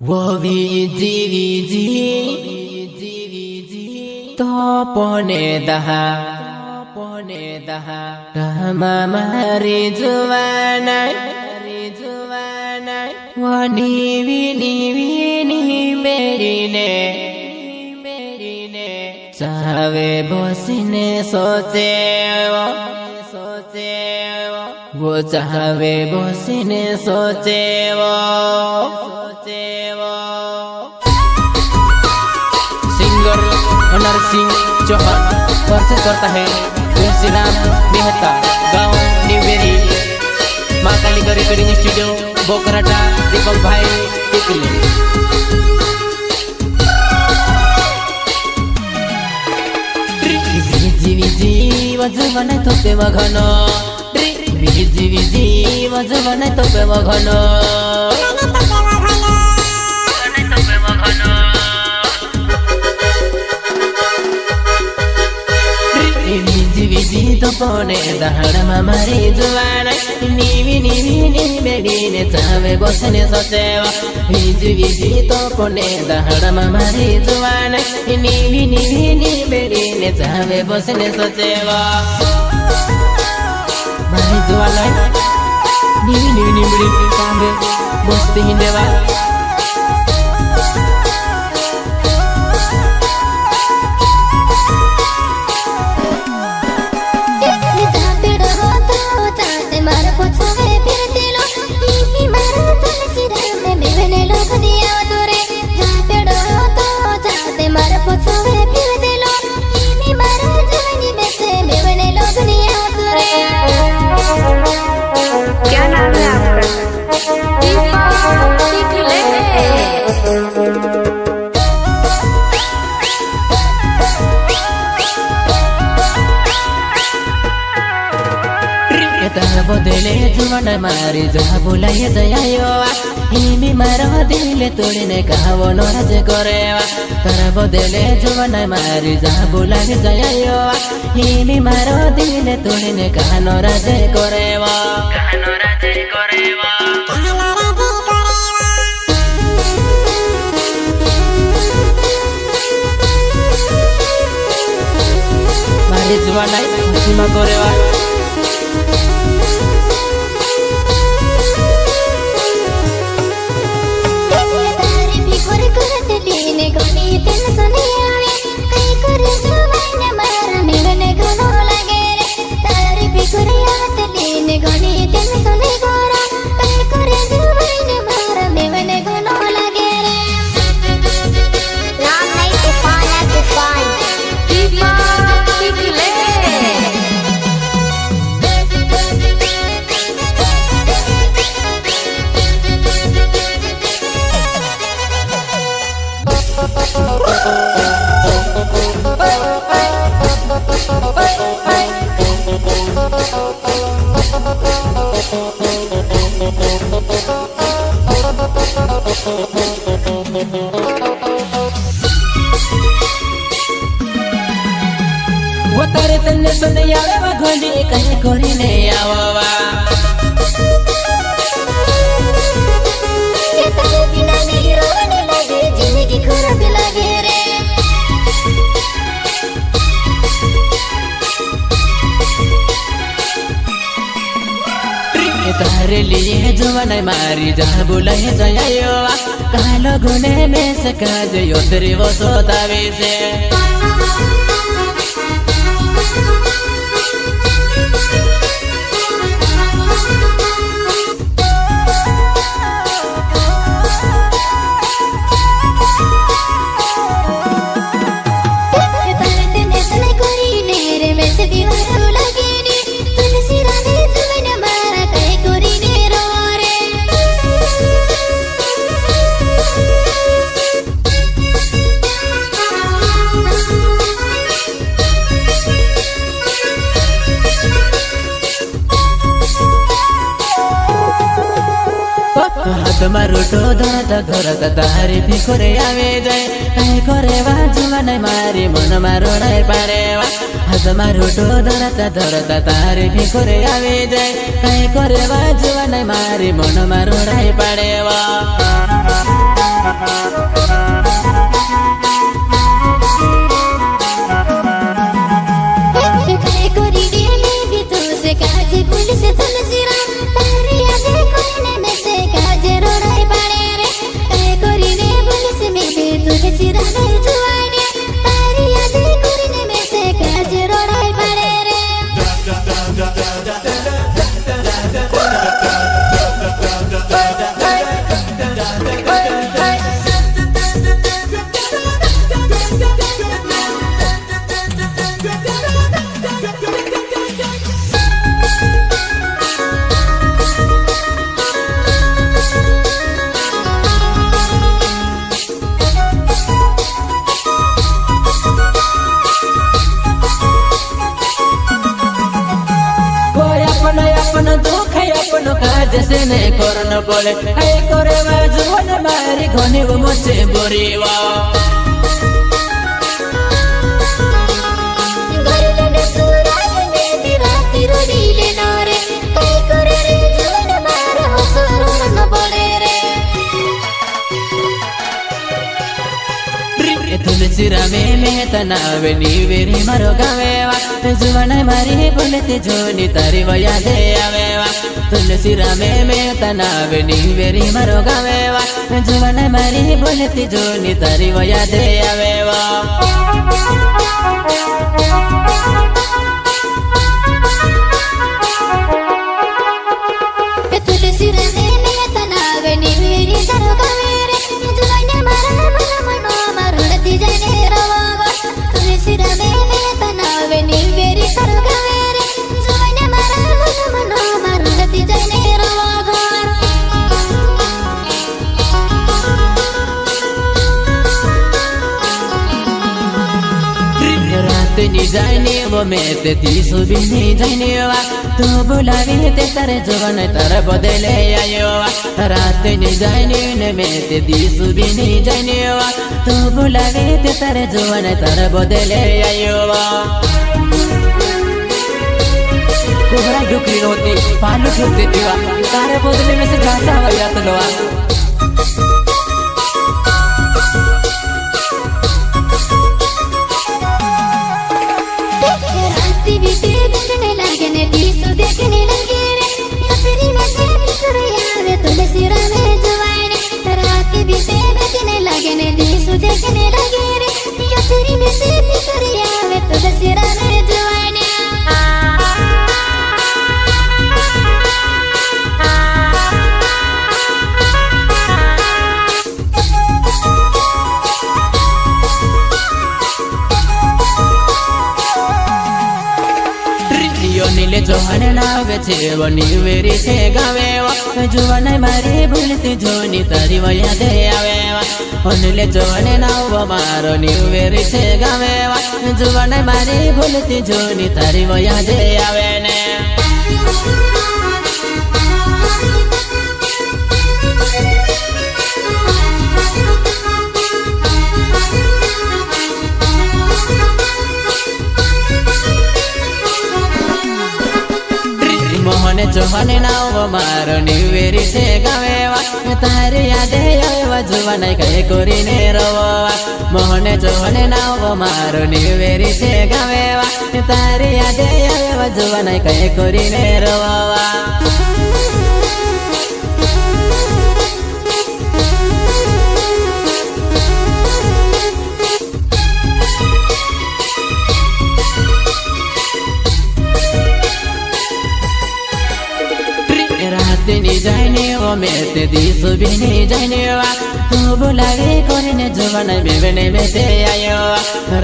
वो तो पने दहा कहमा मारी जुवाना वनी विनी मेरीने चावे बसिने सोचे वो चाहे बसिने सोचे वो सिंगर नरसिंह चौहान प्रस्तुत करता है तुलसीराम मेहता गाँव न्यूबेरी माँ काली रिकॉर्डिंग स्टूडियो बोकराटा दीपक भाई टिकली वजवने तो पे मघनो विजी वजवने तो पे मघनो विजी तो पने दहाड़ा मारी जुवाना नी बेड़ीने चावे बसने सचेवा विजी तो पने दहाड़ा मारी जुवाना नी बेड़ीने चावे बसने सचेवा मारी जुवाना नी बेड़ी चावे बसते हिंदेवा क्या नाम है आपका? बदले जुवन मारी जहाँ बुलाए जायो हिमी मारो दिले तोड़ने कहा वो नराज करेवा तारा बदले जुवन मारी जहाँ बुलाए जायो हिमी मारो दिले तोड़ने कहा नराज करेवा मारी जुवन सीमा करेवा वो तारे तन्ने सुने आवे वा घोड़ी कहीं कोरी ने आवा ये तारे बिना नहीं रोने लगे जिंदगी खराब लगे रे तारे लिए जुवन मारी जहाँ बुलाए जायो कहाँ लगने में से काज यो तेरे वो सोतावे से तुम्हारो तो धरत तारी फिकोरे आवे जाए कहीं करे बाजुमा नहीं मारी मन मारो नहीं पारे तुम्हारो तो धरत तारी फिकोरे आवे जाए कहीं करे बाजुमा नहीं मारी मन मारो नहीं पारे पड़े हाय करे जुवन मारी घने वो मुझे बोरीवा तुलसी रामे में तनावे नीवेरी मारो गावेवा जुवन मारी बोलते जोनी तारी वया दे आवेवा तुलसी रामे में तनावे नीवेरी मारो गावेवा जुवन मारी बोलते जोनी तारी वया दे आवेवा तुलसी रामे में तनावे नीवेरी मारो गावेरे जुवन मारा मन मनो मारुड़ती जाने रवावा तुलसी रामे में तनावे नीवेरी मारो गावेरे जुवन मारा मन मनो मारुड़ती जाने रवावा रात नी जाने वो में ते तीसु भी नहीं जाने वा तू बुलावे ते तारे जुवन तार बदले आयो रात नी जाने ने में ते तीसु भी नहीं जाने वा तू बुलावे ते तारे जुवन तार बदले आयो कोहरा डुकरी होती पालू ठोकते दिवा तारे बदले में से जाता वया तलवा देखने लगे ने तीसु देखने लगे रे अपनी में से आवे तुलसी रामे जुवाने रात बीते देखने लगे ने तीसु देखने लगे रे अपनी में से आवे तुलसी रामे जुवाने नीले जोहन नावे छे वो नीवेरी छे गावेवा जुवन मारी भूलती जोनी तारी वया दे आवेवा नीले जोहन नाव मारो नीवेरी छे गावेवा जुवन मारी भूलती जोनी तारी वया दे आवे ने मोहन जोहन नाव मारो नीवेरी छे गावेवा तारी यादे आवेवा जुवन कहे कोरी ने रोवा मोहन जोहन नाव मारो नीवेरी छे गावेवा तारी यादे आवेवा जुवन कहे कोरी ने रोवा नी जाने वो में ते दिसु भी नहीं जाने वा तू बुलावे करे ने जुवन बेबने में ते आयो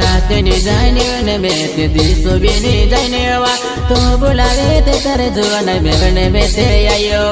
रात नी जाने ने में ते दिसु भी नहीं जाने वा तू बुलावे ते करे जुवन बेबने में ते आयो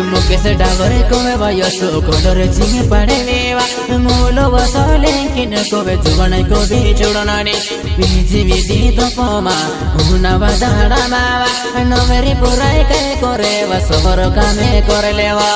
मुकेश डागरे कोवे वयसो कोडर चिंगे पड़े नेवा मूलो वसोले किन कोवे जुवन को भी चुड़नानी बीजी बीजी तो पोमा उना बदाड़ा मावा नवेरी पुराई कहे करे वसोबर कामे करे लेवा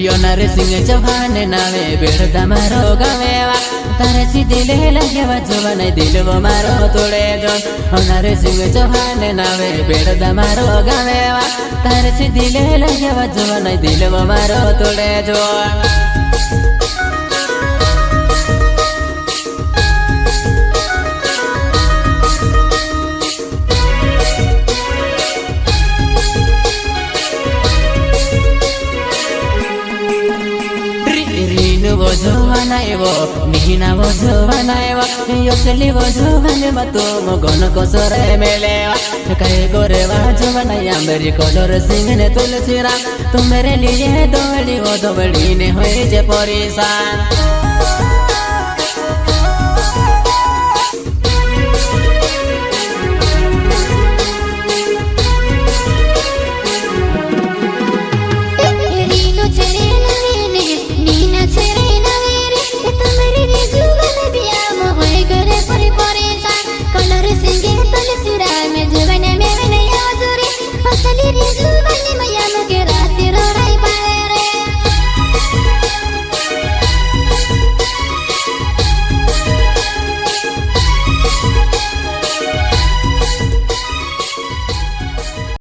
योनारे सिंह चौहान नावे बेड़दा मारो गावेवा तारे सी दिले लगे जुवन दिल वो मारो तोड़े जो योनारे सिंह चौहान नावे बेड़दा मारो गावेवा तारे सी दिले लगे जुवन दिल वो मारो तोड़े जो वो जोवानाइवो मीना वो जोवानाइवो योसली वो जोवाने मतो मगन को सोरे मेलेवा कहे गोरेवा जोवानाया मेरी कोडर सिंह ने तुलसी राम तुम मेरे लिए दौड़ी वो दौड़ी ने होए जे परेशान